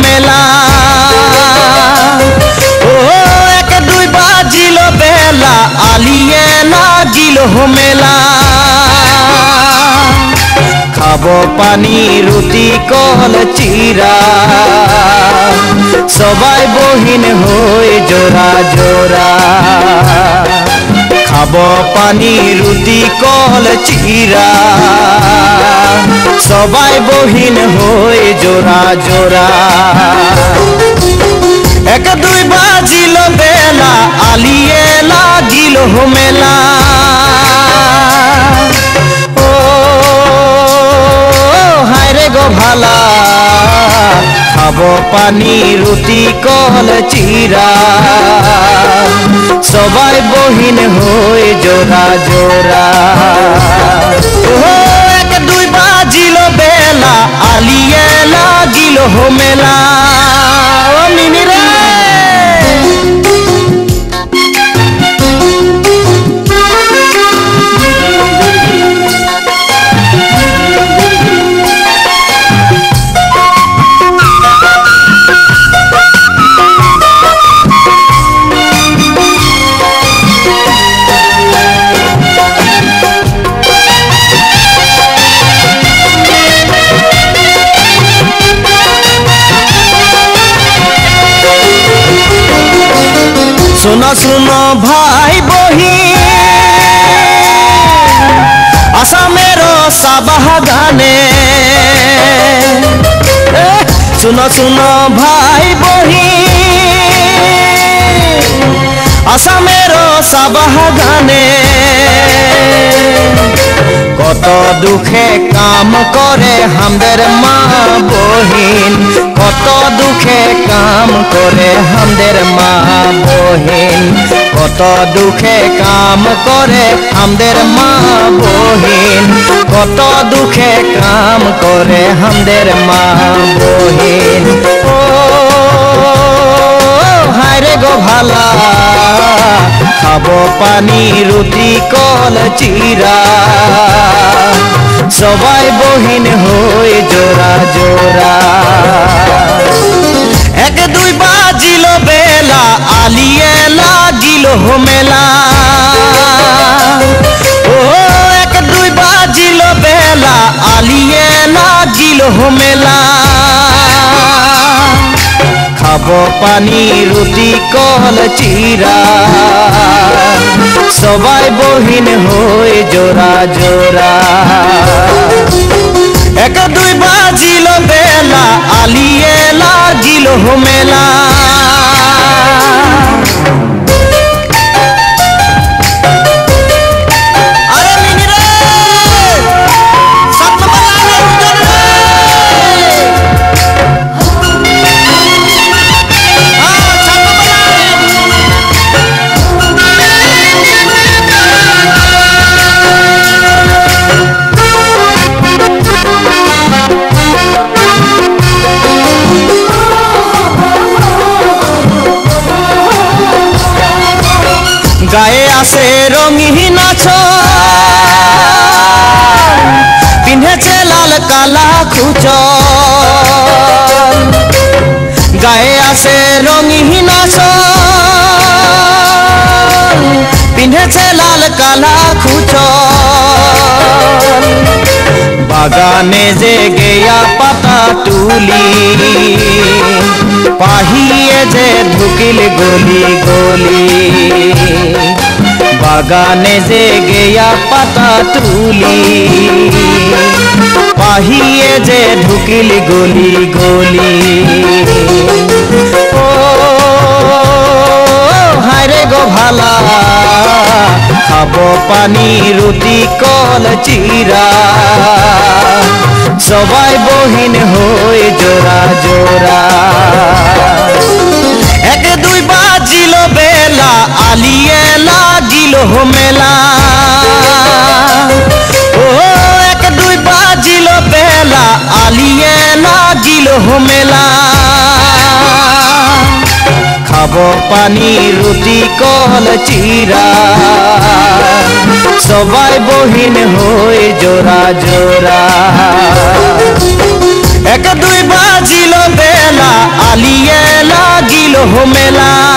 মেলা ও এক দুই বাজিল বেলা আলিয়ে লাগিল মেলা খাবো পানি রুটি কল চিরা সবাই বহিন হয়ে জোড়া জোড়া খাবো পানি রুটি কল চিরা সবাই বহিন হয়ে জোড়া জোড়া এক দুই বাজিল বেলা আলিয়ে লাগিল মেলা ও হায় রে গো ভালা খাবো পানি রুটি কল চিরা সবাই বহিন হয়ে জোড়া জোড়া ও এক দুই বাজিল বেলা আলিয়ে লাগিল মেলা ও মিনি রে सुनो सुनो भाई बहिन आसामेरो साबाह गाने सुनो सुनो भाई बहिन आसामेरो साबाह गाने কত দুঃখে কাম করে হামদের মা বহিন কত দুঃখে কাম করে হামদের মা বহিন কত দুঃখে কাম করে হামদের মা বহিন কত দুঃখে কাম করে হামদের মা বহিন ও হায় রে গো ভালা খাবো পানি রুটি কল চিরা সবাই বহিন হয়ে জোড়া জোড়া এক দুই বাজিল বেলা আলিয়ে লাগিল মেলা ও এক দুই বাজিল বেলা আলিয়ে লাগিল মেলা খাবো পানি রুটি কল চিরা সবাই বহিন হয়ে জোড়া জোড়া এক দুই বাজিল বেলা আলিয়ে লাগিল মেলা গায়ে আছে রঙিন পিঁধেছে লাল কালা খুচ গায়ে আছে রঙিন পিঁধেছে লাল কালা খুচ বাগানে যে গেয়া পাতা তুলি পাহিয়ে যে ঢুকিল গলি গলি বাগানে যে গেয়া পাতা তুলি পাহিয়ে যে ঢুকিল গলি গলি ও হায় রে গো ভালা খাবো পানি রুটি কল চিরা সবাই বহিন হয়ে জোড়া জোড়া এক দুই বাজিল বেলা আলিয়ে লাগিল মেলা ও এক দুই বাজিল বেলা আলিয়ে লাগিল মেলা খাবো পানি রুটি কল চিরা সবাই বহিন হয়ে জোড়া জোড়া এক দুই বাজিল বেলা চালিয়ে লাগিল মেলা।